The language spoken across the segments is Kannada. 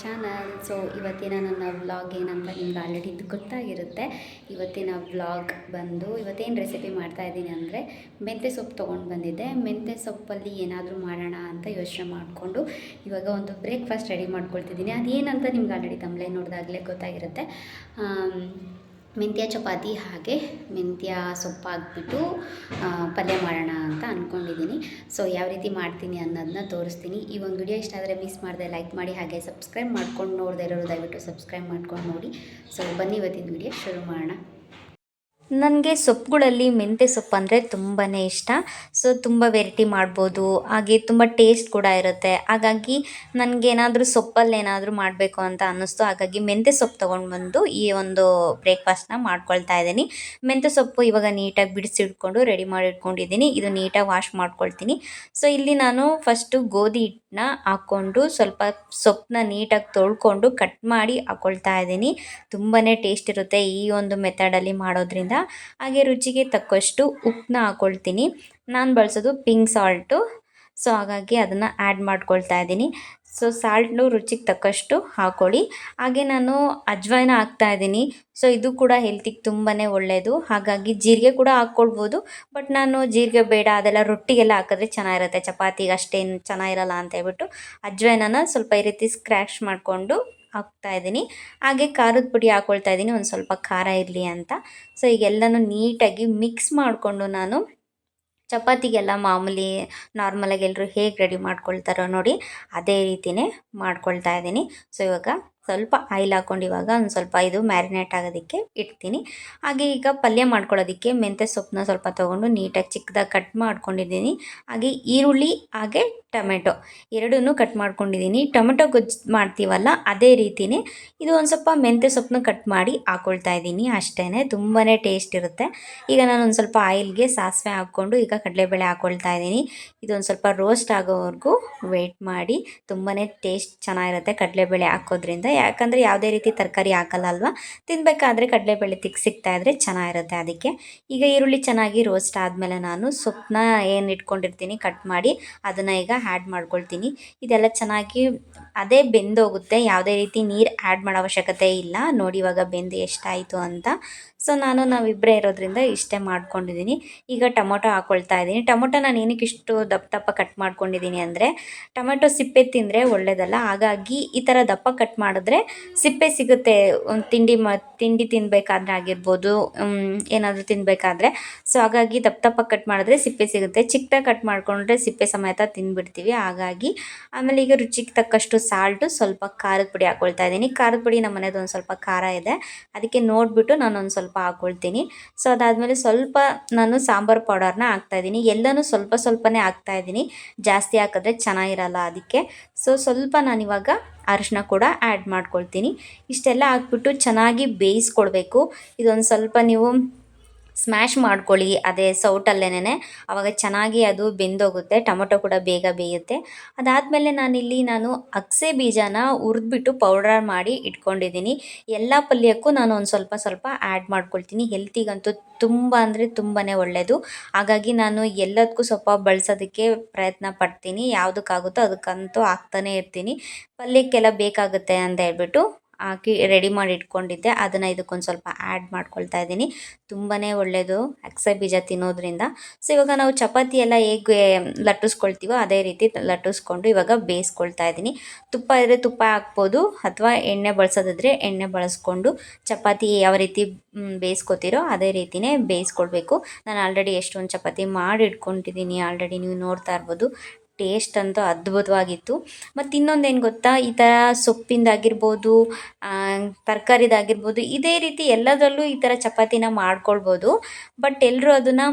ಚಾನಲ್. ಸೊ ಇವತ್ತಿನ ನನ್ನ ವ್ಲಾಗ್ ಏನಂತ ನಿಮ್ಗೆ ಆಲ್ರೆಡಿ ಇದು ಗೊತ್ತಾಗಿರುತ್ತೆ. ಇವತ್ತಿನ ವ್ಲಾಗ್ ಬಂದು ಇವತ್ತೇನು ರೆಸಿಪಿ ಮಾಡ್ತಾಯಿದ್ದೀನಿ ಅಂದರೆ ಮೆಂತ್ಯ ಸೊಪ್ಪು ತೊಗೊಂಡು ಬಂದಿದ್ದೆ. ಮೆಂತ್ಯ ಸೊಪ್ಪಲ್ಲಿ ಏನಾದರೂ ಮಾಡೋಣ ಅಂತ ಯೋಚನೆ ಮಾಡಿಕೊಂಡು ಇವಾಗ ಒಂದು ಬ್ರೇಕ್ಫಾಸ್ಟ್ ರೆಡಿ ಮಾಡ್ಕೊಳ್ತಿದ್ದೀನಿ. ಅದೇನಂತ ನಿಮ್ಗೆ ಆಲ್ರೆಡಿ ತಮ್ಮಲೇ ನೋಡಿದಾಗಲೇ ಗೊತ್ತಾಗಿರುತ್ತೆ. ಮೆಂತ್ಯ ಚಪಾತಿ ಹಾಗೆ ಮೆಂತ್ಯ ಸೊಪ್ಪು ಹಾಕ್ಬಿಟ್ಟು ಪಲ್ಯ ಮಾಡೋಣ ಅಂತ ಅಂದ್ಕೊಂಡಿದ್ದೀನಿ. ಸೊ ಯಾವ ರೀತಿ ಮಾಡ್ತೀನಿ ಅನ್ನೋದನ್ನ ತೋರಿಸ್ತೀನಿ. ಈ ಒಂದು ವಿಡಿಯೋ ಇಷ್ಟ ಆದರೆ ಮಿಸ್ ಮಾಡಿದೆ ಲೈಕ್ ಮಾಡಿ, ಹಾಗೆ ಸಬ್ಸ್ಕ್ರೈಬ್ ಮಾಡ್ಕೊಂಡು ನೋಡದೇ ಇರೋರು ದಯವಿಟ್ಟು ಸಬ್ಸ್ಕ್ರೈಬ್ ಮಾಡ್ಕೊಂಡು ನೋಡಿ. ಸೊ ಬನ್ನಿ ಇವತ್ತಿನ ವಿಡಿಯೋ ಶುರು ಮಾಡೋಣ. ನನಗೆ ಸೊಪ್ಪುಗಳಲ್ಲಿ ಮೆಂತ್ಯ ಸೊಪ್ಪು ಅಂದರೆ ತುಂಬಾ ಇಷ್ಟ. ಸೊ ತುಂಬ ವೆರೈಟಿ ಮಾಡ್ಬೋದು, ಹಾಗೆ ತುಂಬ ಟೇಸ್ಟ್ ಕೂಡ ಇರುತ್ತೆ. ಹಾಗಾಗಿ ನನಗೇನಾದರೂ ಸೊಪ್ಪಲ್ಲಿ ಏನಾದರೂ ಮಾಡಬೇಕು ಅಂತ ಅನ್ನಿಸ್ತು. ಹಾಗಾಗಿ ಮೆಂತ್ಯ ಸೊಪ್ಪು ತೊಗೊಂಡು ಬಂದು ಈ ಒಂದು ಬ್ರೇಕ್ಫಾಸ್ಟ್ನ ಮಾಡ್ಕೊಳ್ತಾ ಇದ್ದೀನಿ. ಮೆಂತ್ಯ ಸೊಪ್ಪು ಇವಾಗ ನೀಟಾಗಿ ಬಿಡಿಸಿಟ್ಕೊಂಡು ರೆಡಿ ಮಾಡಿ ಇಟ್ಕೊಂಡಿದ್ದೀನಿ. ಇದು ನೀಟಾಗಿ ವಾಶ್ ಮಾಡ್ಕೊಳ್ತೀನಿ. ಸೊ ಇಲ್ಲಿ ನಾನು ಫಸ್ಟು ಗೋಧಿ ಹಿಟ್ಟನ್ನ ಹಾಕ್ಕೊಂಡು ಸ್ವಲ್ಪ ಸೊಪ್ಪನ್ನ ನೀಟಾಗಿ ತೊಳ್ಕೊಂಡು ಕಟ್ ಮಾಡಿ ಹಾಕ್ಕೊಳ್ತಾ ಇದ್ದೀನಿ. ತುಂಬಾ ಟೇಸ್ಟ್ ಇರುತ್ತೆ ಈ ಒಂದು ಮೆಥಡಲ್ಲಿ ಮಾಡೋದ್ರಿಂದ. ಹಾಗೆ ರುಚಿಗೆ ತಕ್ಕಷ್ಟು ಉಪ್ಪನ್ನ ಹಾಕ್ಕೊಳ್ತೀನಿ. ನಾನು ಬಳಸೋದು ಪಿಂಕ್ ಸಾಲ್ಟು. ಸೊ ಹಾಗಾಗಿ ಅದನ್ನು ಆ್ಯಡ್ ಮಾಡ್ಕೊಳ್ತಾ ಇದ್ದೀನಿ. ಸೊ ಸಾಲ್ಟ್ನು ರುಚಿಗೆ ತಕ್ಕಷ್ಟು ಹಾಕ್ಕೊಳ್ಳಿ. ಹಾಗೆ ನಾನು ಅಜ್ವಾಯಿನ ಹಾಕ್ತಾ ಇದ್ದೀನಿ. ಸೊ ಇದು ಕೂಡ ಹೆಲ್ತಿಗೆ ತುಂಬಾ ಒಳ್ಳೆಯದು. ಹಾಗಾಗಿ ಜೀರಿಗೆ ಕೂಡ ಹಾಕ್ಕೊಳ್ಬೋದು, ಬಟ್ ನಾನು ಜೀರಿಗೆ ಬೇಡ, ಅದೆಲ್ಲ ರೊಟ್ಟಿಗೆಲ್ಲ ಹಾಕಿದ್ರೆ ಚೆನ್ನಾಗಿರುತ್ತೆ, ಚಪಾತಿಗೆ ಅಷ್ಟೇನು ಚೆನ್ನಾಗಿರಲ್ಲ ಅಂತ ಹೇಳ್ಬಿಟ್ಟು ಅಜ್ವಾಯಿನ ಸ್ವಲ್ಪ ಈ ರೀತಿ ಸ್ಕ್ರ್ಯಾಚ್ ಮಾಡಿಕೊಂಡು ಹಾಕ್ತಾ ಇದ್ದೀನಿ. ಹಾಗೆ ಖಾರದ ಪುಡಿ ಹಾಕ್ಕೊಳ್ತಾ ಇದ್ದೀನಿ, ಒಂದು ಸ್ವಲ್ಪ ಖಾರ ಇರಲಿ ಅಂತ. ಸೊ ಈಗೆಲ್ಲನೂ ನೀಟಾಗಿ ಮಿಕ್ಸ್ ಮಾಡಿಕೊಂಡು ನಾನು ಚಪಾತಿಗೆಲ್ಲ ಮಾಮೂಲಿ ನಾರ್ಮಲಾಗಿ ಎಲ್ಲರೂ ಹೇಗೆ ರೆಡಿ ಮಾಡ್ಕೊಳ್ತಾರೋ ನೋಡಿ ಅದೇ ರೀತಿಯೇ ಮಾಡ್ಕೊಳ್ತಾ ಇದ್ದೀನಿ. ಸೊ ಇವಾಗ ಸ್ವಲ್ಪ ಆಯಿಲ್ ಹಾಕ್ಕೊಂಡು ಇವಾಗ ಒಂದು ಸ್ವಲ್ಪ ಇದು ಮ್ಯಾರಿನೇಟ್ ಆಗೋದಕ್ಕೆ ಇಡ್ತೀನಿ. ಹಾಗೆ ಈಗ ಪಲ್ಯ ಮಾಡ್ಕೊಳ್ಳೋದಕ್ಕೆ ಮೆಂತ್ಯ ಸೊಪ್ಪನ್ನ ಸ್ವಲ್ಪ ತೊಗೊಂಡು ನೀಟಾಗಿ ಚಿಕ್ಕದಾಗಿ ಕಟ್ ಮಾಡ್ಕೊಂಡಿದ್ದೀನಿ. ಹಾಗೆ ಈರುಳ್ಳಿ ಹಾಗೆ ಟೊಮೆಟೊ ಎರಡನ್ನೂ ಕಟ್ ಮಾಡ್ಕೊಂಡಿದ್ದೀನಿ. ಟೊಮೆಟೊ ಗೊಜ್ಜು ಮಾಡ್ತೀವಲ್ಲ ಅದೇ ರೀತಿಯೇ ಇದು ಒಂದು ಸ್ವಲ್ಪ ಮೆಂತ್ಯ ಸೊಪ್ಪನ್ನ ಕಟ್ ಮಾಡಿ ಹಾಕ್ಕೊಳ್ತಾ ಇದ್ದೀನಿ ಅಷ್ಟೇ. ತುಂಬಾ ಟೇಸ್ಟ್ ಇರುತ್ತೆ. ಈಗ ನಾನು ಒಂದು ಸ್ವಲ್ಪ ಆಯಿಲ್ಗೆ ಸಾಸಿವೆ ಹಾಕ್ಕೊಂಡು ಈಗ ಕಡಲೆಬೇಳೆ ಹಾಕ್ಕೊಳ್ತಾ ಇದ್ದೀನಿ. ಇದೊಂದು ಸ್ವಲ್ಪ ರೋಸ್ಟ್ ಆಗೋವರೆಗೂ ವೆಯ್ಟ್ ಮಾಡಿ. ತುಂಬಾ ಟೇಸ್ಟ್ ಚೆನ್ನಾಗಿರುತ್ತೆ ಕಡಲೆಬೇಳೆ ಹಾಕೋದ್ರಿಂದ. ಯಾಕಂದರೆ ಯಾವುದೇ ರೀತಿ ತರಕಾರಿ ಹಾಕಲ್ಲ ಅಲ್ವಾ, ತಿನ್ನಬೇಕಾದ್ರೆ ಕಡಲೆಬೇಳೆ ಸಿಗ್ತಾಯಿದ್ರೆ ಚೆನ್ನಾಗಿರುತ್ತೆ ಅದಕ್ಕೆ. ಈಗ ಈರುಳ್ಳಿ ಚೆನ್ನಾಗಿ ರೋಸ್ಟ್ ಆದಮೇಲೆ ನಾನು ಸೊಪ್ಪನ್ನ ಏನು ಇಟ್ಕೊಂಡಿರ್ತೀನಿ ಕಟ್ ಮಾಡಿ ಅದನ್ನು ಈಗ ಆ್ಯಡ್ ಮಾಡ್ಕೊಳ್ತೀನಿ. ಇದೆಲ್ಲ ಚೆನ್ನಾಗಿ ಅದೇ ಬೆಂದೋಗುತ್ತೆ, ಯಾವುದೇ ರೀತಿ ನೀರು ಆ್ಯಡ್ ಮಾಡೋ ಅವಶ್ಯಕತೆ ಇಲ್ಲ. ನೋಡಿ ಇವಾಗ ಬೆಂದು ಎಷ್ಟಾಯಿತು ಅಂತ. ಸೊ ನಾವಿಬ್ಬರೇ ಇರೋದ್ರಿಂದ ಇಷ್ಟೇ ಮಾಡ್ಕೊಂಡಿದ್ದೀನಿ. ಈಗ ಟೊಮೊಟೊ ಹಾಕ್ಕೊಳ್ತಾ ಇದ್ದೀನಿ. ಟೊಮೊಟೊ ನಾನು ಏನಕ್ಕೆ ಇಷ್ಟು ದಪ್ಪ ದಪ್ಪ ಕಟ್ ಮಾಡ್ಕೊಂಡಿದ್ದೀನಿ ಅಂದರೆ ಟೊಮೆಟೊ ಸಿಪ್ಪೆ ತಿಂದರೆ ಒಳ್ಳೆಯದಲ್ಲ. ಹಾಗಾಗಿ ಈ ಥರ ದಪ್ಪ ಕಟ್ ಮಾಡಿದ್ರೆ ಸಿಪ್ಪೆ ಸಿಗುತ್ತೆ. ಒಂದು ತಿಂಡಿ ತಿನ್ನಬೇಕಾದ್ರೆ ಆಗಿರ್ಬೋದು, ಏನಾದರೂ ತಿನ್ನಬೇಕಾದ್ರೆ. ಸೊ ಹಾಗಾಗಿ ದಪ್ಪ ದಪ್ಪ ಕಟ್ ಮಾಡಿದ್ರೆ ಸಿಪ್ಪೆ ಸಿಗುತ್ತೆ. ಚಿಕ್ಕದಾಗಿ ಕಟ್ ಮಾಡಿಕೊಂಡ್ರೆ ಸಿಪ್ಪೆ ಸಮೇತ ತಿಂದುಬಿಡ್ತೀವಿ. ಹಾಗಾಗಿ ಆಮೇಲೆ ಈಗ ರುಚಿಗೆ ತಕ್ಕಷ್ಟು ಸಾಲ್ಟು, ಸ್ವಲ್ಪ ಖಾರದ ಪುಡಿ ಹಾಕ್ಕೊಳ್ತಾ ಇದ್ದೀನಿ. ಖಾರದ ಪುಡಿ ನಮ್ಮ ಮನೆಯದು ಒಂದು ಸ್ವಲ್ಪ ಖಾರ ಇದೆ, ಅದಕ್ಕೆ ನೋಡಿಬಿಟ್ಟು ನಾನು ಒಂದು ಸ್ವಲ್ಪ ಹಾಕ್ಕೊಳ್ತೀನಿ. ಸೊ ಅದಾದಮೇಲೆ ಸ್ವಲ್ಪ ನಾನು ಸಾಂಬಾರು ಪೌಡರ್ನ ಹಾಕ್ತಾಯಿದ್ದೀನಿ. ಎಲ್ಲನೂ ಸ್ವಲ್ಪ ಸ್ವಲ್ಪನೇ ಹಾಕ್ತಾಯಿದ್ದೀನಿ, ಜಾಸ್ತಿ ಹಾಕಿದ್ರೆ ಚೆನ್ನಾಗಿರಲ್ಲ ಅದಕ್ಕೆ. ಸೊ ಸ್ವಲ್ಪ ನಾನಿವಾಗ ಅರಿಶಿನ ಕೂಡ ಆ್ಯಡ್ ಮಾಡ್ಕೊಳ್ತೀನಿ. ಇಷ್ಟೆಲ್ಲ ಹಾಕ್ಬಿಟ್ಟು ಚೆನ್ನಾಗಿ ಬೇಯಿಸ್ಕೊಳ್ಬೇಕು. ಇದೊಂದು ಸ್ವಲ್ಪ ನೀವು ಸ್ಮ್ಯಾಶ್ ಮಾಡ್ಕೊಳ್ಳಿ ಅದೇ ಸೌಟಲ್ಲೇನೆ, ಆವಾಗ ಚೆನ್ನಾಗಿ ಅದು ಬೆಂದೋಗುತ್ತೆ. ಟೊಮೊಟೊ ಕೂಡ ಬೇಗ ಬೇಯುತ್ತೆ. ಅದಾದಮೇಲೆ ನಾನು ಅಗಸೆ ಬೀಜನ ಹುರಿದ್ಬಿಟ್ಟು ಪೌಡರ್ ಮಾಡಿ ಇಟ್ಕೊಂಡಿದ್ದೀನಿ. ಎಲ್ಲ ಪಲ್ಯಕ್ಕೂ ನಾನು ಒಂದು ಸ್ವಲ್ಪ ಸ್ವಲ್ಪ ಆ್ಯಡ್ ಮಾಡ್ಕೊಳ್ತೀನಿ. ಹೆಲ್ತಿಗಂತೂ ತುಂಬ ಅಂದರೆ ತುಂಬಾ ಒಳ್ಳೆಯದು. ಹಾಗಾಗಿ ನಾನು ಎಲ್ಲದಕ್ಕೂ ಸ್ವಲ್ಪ ಬಳಸೋದಕ್ಕೆ ಪ್ರಯತ್ನ ಪಡ್ತೀನಿ. ಯಾವುದಕ್ಕಾಗುತ್ತೋ ಅದಕ್ಕಂತೂ ಹಾಕ್ತಾನೇ ಇರ್ತೀನಿ. ಪಲ್ಯಕ್ಕೆಲ್ಲ ಬೇಕಾಗುತ್ತೆ ಅಂತ ಹೇಳ್ಬಿಟ್ಟು ಹಾಕಿ ರೆಡಿ ಮಾಡಿ ಇಟ್ಕೊಂಡಿದ್ದೆ, ಅದನ್ನು ಇದಕ್ಕೊಂದು ಸ್ವಲ್ಪ ಆ್ಯಡ್ ಮಾಡ್ಕೊಳ್ತಾ ಇದ್ದೀನಿ. ತುಂಬಾ ಒಳ್ಳೆಯದು ಅಗಸೆ ಬೀಜ ತಿನ್ನೋದ್ರಿಂದ. ಸೊ ಇವಾಗ ನಾವು ಚಪಾತಿ ಎಲ್ಲ ಹೇಗೆ ಲಟ್ಟಿಸ್ಕೊಳ್ತೀವೋ ಅದೇ ರೀತಿ ಲಟ್ಟಿಸ್ಕೊಂಡು ಇವಾಗ ಬೇಯಿಸ್ಕೊಳ್ತಾ ಇದ್ದೀನಿ. ತುಪ್ಪ ಇದ್ದರೆ ತುಪ್ಪ ಹಾಕ್ಬೋದು, ಅಥವಾ ಎಣ್ಣೆ ಬಳಸೋದಿದ್ರೆ ಎಣ್ಣೆ ಬಳಸ್ಕೊಂಡು ಚಪಾತಿ ಯಾವ ರೀತಿ ಬೇಯಿಸ್ಕೊತೀರೋ ಅದೇ ರೀತಿಯೇ ಬೇಯಿಸ್ಕೊಳ್ಬೇಕು. ನಾನು ಆಲ್ರೆಡಿ ಎಷ್ಟೊಂದು ಚಪಾತಿ ಮಾಡಿ ಇಟ್ಕೊಂಡಿದ್ದೀನಿ, ಆಲ್ರೆಡಿ ನೀವು ನೋಡ್ತಾ ಇರ್ಬೋದು. ಟೇಸ್ಟ್ ಅಂತೂ ಅದ್ಭುತವಾಗಿತ್ತು. ಮತ್ತು ಇನ್ನೊಂದೇನು ಗೊತ್ತಾ, ಈ ಥರ ಸೊಪ್ಪಿಂದಾಗಿರ್ಬೋದು, ತರಕಾರಿದಾಗಿರ್ಬೋದು, ಇದೇ ರೀತಿ ಎಲ್ಲದರಲ್ಲೂ ಈ ಥರ ಚಪಾತಿನ ಮಾಡ್ಕೊಳ್ಬೋದು. ಬಟ್ ಎಲ್ಲರೂ ಅದನ್ನು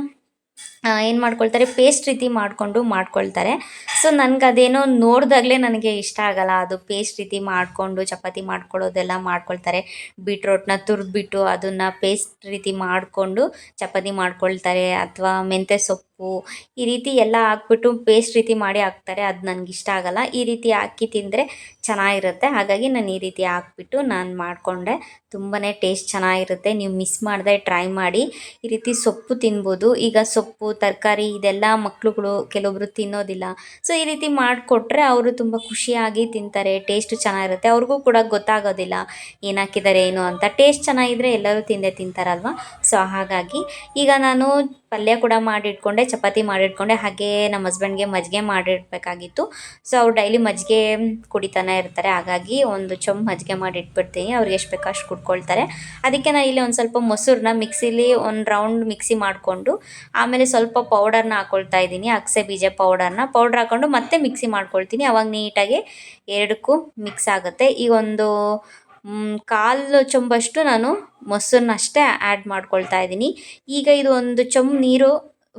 ಏನು ಮಾಡ್ಕೊಳ್ತಾರೆ, ಪೇಸ್ಟ್ ರೀತಿ ಮಾಡ್ಕೊಳ್ತಾರೆ. ಸೊ ಅದೇನೋ ನೋಡಿದಾಗಲೇ ನನಗೆ ಇಷ್ಟ ಆಗಲ್ಲ. ಅದು ಪೇಸ್ಟ್ ರೀತಿ ಮಾಡಿಕೊಂಡು ಚಪಾತಿ ಮಾಡ್ಕೊಳ್ಳೋದೆಲ್ಲ ಮಾಡ್ಕೊಳ್ತಾರೆ. ಬೀಟ್ರೋಟ್ನ ತುರಿದ್ಬಿಟ್ಟು ಅದನ್ನು ಪೇಸ್ಟ್ ರೀತಿ ಮಾಡಿಕೊಂಡು ಚಪಾತಿ ಮಾಡ್ಕೊಳ್ತಾರೆ, ಅಥವಾ ಮೆಂತ್ಯ ಸೊಪ್ಪು ಸೊಪ್ಪು ಈ ರೀತಿ ಎಲ್ಲ ಹಾಕ್ಬಿಟ್ಟು ಪೇಸ್ಟ್ ರೀತಿ ಮಾಡಿ ಹಾಕ್ತಾರೆ, ಅದು ನನಗೆ ಇಷ್ಟ ಆಗಲ್ಲ. ಈ ರೀತಿ ಹಾಕಿ ತಿಂದರೆ ಚೆನ್ನಾಗಿರುತ್ತೆ. ಹಾಗಾಗಿ ನಾನು ಈ ರೀತಿ ಹಾಕ್ಬಿಟ್ಟು ನಾನು ಮಾಡಿಕೊಂಡೆ. ತುಂಬಾ ಟೇಸ್ಟ್ ಚೆನ್ನಾಗಿರುತ್ತೆ. ನೀವು ಮಿಸ್ ಮಾಡದೆ ಟ್ರೈ ಮಾಡಿ. ಈ ರೀತಿ ಸೊಪ್ಪು ತಿನ್ಬೋದು. ಈಗ ಸೊಪ್ಪು ತರಕಾರಿ ಇದೆಲ್ಲ ಮಕ್ಳುಗಳು ಕೆಲವೊಬ್ರು ತಿನ್ನೋದಿಲ್ಲ. ಸೊ ಈ ರೀತಿ ಮಾಡಿಕೊಟ್ರೆ ಅವರು ತುಂಬ ಖುಷಿಯಾಗಿ ತಿಂತಾರೆ. ಟೇಸ್ಟು ಚೆನ್ನಾಗಿರುತ್ತೆ. ಅವ್ರಿಗೂ ಕೂಡ ಗೊತ್ತಾಗೋದಿಲ್ಲ ಏನು ಹಾಕಿದ್ದಾರೆ ಏನು ಅಂತ. ಟೇಸ್ಟ್ ಚೆನ್ನಾಗಿದ್ರೆ ಎಲ್ಲರೂ ತಿಂದೇ ತಿಂತಾರಲ್ವ. ಸೊ ಹಾಗಾಗಿ ಈಗ ನಾನು ಪಲ್ಯ ಕೂಡ ಮಾಡಿಟ್ಕೊಂಡೆ, ಚಪಾತಿ ಮಾಡಿಟ್ಕೊಂಡೆ. ಹಾಗೆ ನಮ್ಮ ಹಸ್ಬೆಂಡ್ಗೆ ಮಜ್ಜಿಗೆ ಮಾಡಿಡಬೇಕಾಗಿತ್ತು. ಸೊ ಅವ್ರು ಡೈಲಿ ಮಜ್ಜಿಗೆ ಕುಡಿತಾನೆ ಇರ್ತಾರೆ. ಹಾಗಾಗಿ ಒಂದು ಚೊಂಬು ಮಜ್ಜಿಗೆ ಮಾಡಿಟ್ಬಿಡ್ತೀನಿ. ಅವ್ರಿಗೆ ಎಷ್ಟು ಬೇಕೋ ಅಷ್ಟು ಕುಡ್ಕೊಳ್ತಾರೆ. ಅದಕ್ಕೆ ನಾನು ಇಲ್ಲಿ ಒಂದು ಸ್ವಲ್ಪ ಮೊಸರನ್ನ ಮಿಕ್ಸಿಲಿ ಒಂದು ರೌಂಡ್ ಮಿಕ್ಸಿ ಮಾಡಿಕೊಂಡು ಆಮೇಲೆ ಸ್ವಲ್ಪ ಪೌಡರ್ನ ಹಾಕ್ಕೊಳ್ತಾ ಇದ್ದೀನಿ. ಅಗಸೆ ಬೀಜ ಪೌಡರ್ ಹಾಕ್ಕೊಂಡು ಮತ್ತೆ ಮಿಕ್ಸಿ ಮಾಡ್ಕೊಳ್ತೀನಿ. ಅವಾಗ ನೀಟಾಗಿ ಎರಡಕ್ಕೂ ಮಿಕ್ಸ್ ಆಗುತ್ತೆ. ಈಗ ಒಂದು ಕಾಲು ಚೊಂಬಷ್ಟು ನಾನು ಮೊಸರನ್ನ ಅಷ್ಟೇ ಆ್ಯಡ್ ಮಾಡ್ಕೊಳ್ತಾ ಇದ್ದೀನಿ. ಈಗ ಇದು ಒಂದು ಚೊಂಬು ನೀರು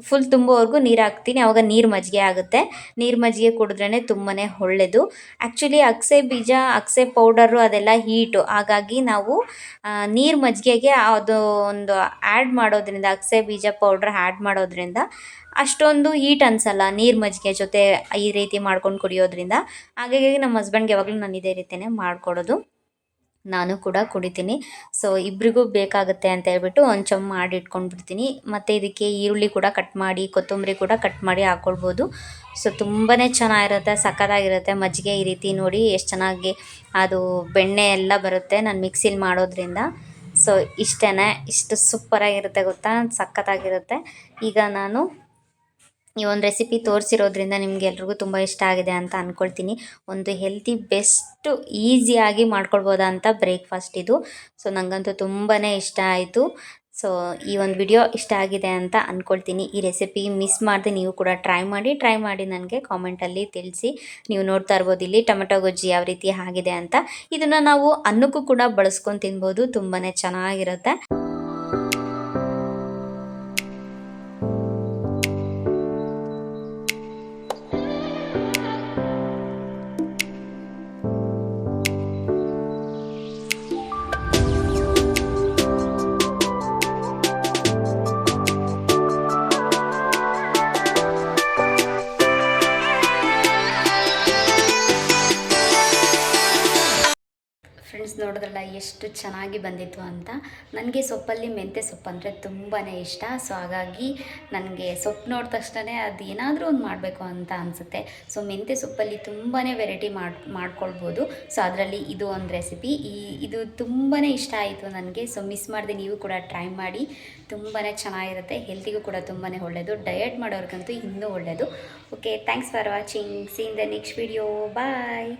ಫುಲ್ ತುಂಬೋವರೆಗೂ ನೀರು ಹಾಕ್ತೀನಿ. ಆವಾಗ ನೀರು ಮಜ್ಜಿಗೆ ಆಗುತ್ತೆ. ನೀರು ಮಜ್ಜಿಗೆ ಕುಡಿದ್ರೇ ತುಂಬಾ ಒಳ್ಳೆಯದು. ಆ್ಯಕ್ಚುಲಿ ಅಗಸೆ ಬೀಜ ಅಗಸೆ ಪೌಡರು ಅದೆಲ್ಲ ಹೀಟು. ಹಾಗಾಗಿ ನಾವು ನೀರು ಮಜ್ಜಿಗೆಗೆ ಅದು ಒಂದು ಆ್ಯಡ್ ಮಾಡೋದ್ರಿಂದ ಅಗಸೆ ಬೀಜ ಪೌಡ್ರ್ ಆ್ಯಡ್ ಮಾಡೋದ್ರಿಂದ ಅಷ್ಟೊಂದು ಹೀಟ್ ಅನಿಸಲ್ಲ ನೀರು ಮಜ್ಜಿಗೆ ಜೊತೆ ಈ ರೀತಿ ಮಾಡ್ಕೊಂಡು ಕುಡಿಯೋದ್ರಿಂದ. ಹಾಗಾಗಿ ನಮ್ಮ ಹಸ್ಬೆಂಡ್ಗೆ ಯಾವಾಗಲೂ ನಾನು ಇದೇ ರೀತಿಯೇ ಮಾಡಿಕೊಡೋದು. ನಾನು ಕೂಡ ಕುಡಿತೀನಿ. ಸೊ ಇಬ್ಬರಿಗೂ ಬೇಕಾಗುತ್ತೆ ಅಂತ ಹೇಳ್ಬಿಟ್ಟು ಒಂದು ಚೊಂಬು ಮಾಡಿ ಇಟ್ಕೊಂಡ್ಬಿಡ್ತೀನಿ. ಮತ್ತು ಇದಕ್ಕೆ ಈರುಳ್ಳಿ ಕೂಡ ಕಟ್ ಮಾಡಿ, ಕೊತ್ತಂಬರಿ ಕೂಡ ಕಟ್ ಮಾಡಿ ಹಾಕ್ಕೊಳ್ಬೋದು. ಸೊ ತುಂಬಾ ಚೆನ್ನಾಗಿರುತ್ತೆ, ಸಖತ್ತಾಗಿರುತ್ತೆ. ಮಜ್ಜಿಗೆ ಈ ರೀತಿ ನೋಡಿ ಎಷ್ಟು ಚೆನ್ನಾಗಿ ಅದು ಬೆಣ್ಣೆ ಎಲ್ಲ ಬರುತ್ತೆ ನಾನು ಮಿಕ್ಸಿಲಿ ಮಾಡೋದ್ರಿಂದ. ಸೊ ಇಷ್ಟೇ, ಇಷ್ಟು ಸೂಪರಾಗಿರುತ್ತೆ ಗೊತ್ತಾ, ಸಖತ್ತಾಗಿರುತ್ತೆ. ಈಗ ನಾನು ಈ ಒಂದು ರೆಸಿಪಿ ತೋರಿಸಿರೋದ್ರಿಂದ ನಿಮ್ಗೆಲ್ರಿಗೂ ತುಂಬ ಇಷ್ಟ ಆಗಿದೆ ಅಂತ ಅಂದ್ಕೊಳ್ತೀನಿ. ಒಂದು ಹೆಲ್ತಿ ಬೆಸ್ಟು ಈಸಿಯಾಗಿ ಮಾಡ್ಕೊಳ್ಬೋದಂಥ ಬ್ರೇಕ್ಫಾಸ್ಟ್ ಇದು. ಸೊ ನನಗಂತೂ ತುಂಬಾ ಇಷ್ಟ ಆಯಿತು. ಸೊ ಈ ಒಂದು ವಿಡಿಯೋ ಇಷ್ಟ ಆಗಿದೆ ಅಂತ ಅಂದ್ಕೊಳ್ತೀನಿ. ಈ ರೆಸಿಪಿ ಮಿಸ್ ಮಾಡದೆ ನೀವು ಕೂಡ ಟ್ರೈ ಮಾಡಿ ನನಗೆ ಕಾಮೆಂಟಲ್ಲಿ ತಿಳಿಸಿ. ನೀವು ನೋಡ್ತಾ ಇರ್ಬೋದು ಇಲ್ಲಿ ಟೊಮೆಟೊ ಗೊಜ್ಜು ಯಾವ ರೀತಿ ಆಗಿದೆ ಅಂತ. ಇದನ್ನು ನಾವು ಅನ್ನಕ್ಕೂ ಕೂಡ ಬಳಸ್ಕೊಂಡು ತಿನ್ಬೋದು, ತುಂಬಾ ಚೆನ್ನಾಗಿರುತ್ತೆ. ಫ್ರೆಂಡ್ಸ್ ನೋಡಿದ್ರಲ್ಲ ಎಷ್ಟು ಚೆನ್ನಾಗಿ ಬಂದಿತ್ತು ಅಂತ. ನನಗೆ ಸೊಪ್ಪಲ್ಲಿ ಮೆಂತ್ಯ ಸೊಪ್ಪು ಅಂದರೆ ತುಂಬಾ ಇಷ್ಟ. ಸೊ ಹಾಗಾಗಿ ನನಗೆ ಸೊಪ್ಪು ನೋಡಿದ ತಕ್ಷಣ ಅದು ಏನಾದರೂ ಒಂದು ಮಾಡಬೇಕು ಅಂತ ಅನಿಸುತ್ತೆ. ಸೊ ಮೆಂತ್ಯ ಸೊಪ್ಪಲ್ಲಿ ತುಂಬಾ ವೆರೈಟಿ ಮಾಡ್ಕೊಳ್ಬೋದು. ಸೊ ಅದರಲ್ಲಿ ಇದು ಒಂದು ರೆಸಿಪಿ. ಇದು ತುಂಬಾ ಇಷ್ಟ ಆಯಿತು ನನಗೆ. ಸೊ ಮಿಸ್ ಮಾಡದೆ ನೀವು ಕೂಡ ಟ್ರೈ ಮಾಡಿ. ತುಂಬಾ ಚೆನ್ನಾಗಿರುತ್ತೆ, ಹೆಲ್ತಿಗೂ ಕೂಡ ತುಂಬಾ ಒಳ್ಳೆಯದು. ಡಯಟ್ ಮಾಡೋರ್ಗಂತೂ ಇನ್ನೂ ಒಳ್ಳೆಯದು. Okay, thanks for watching. See in the next video. Bye.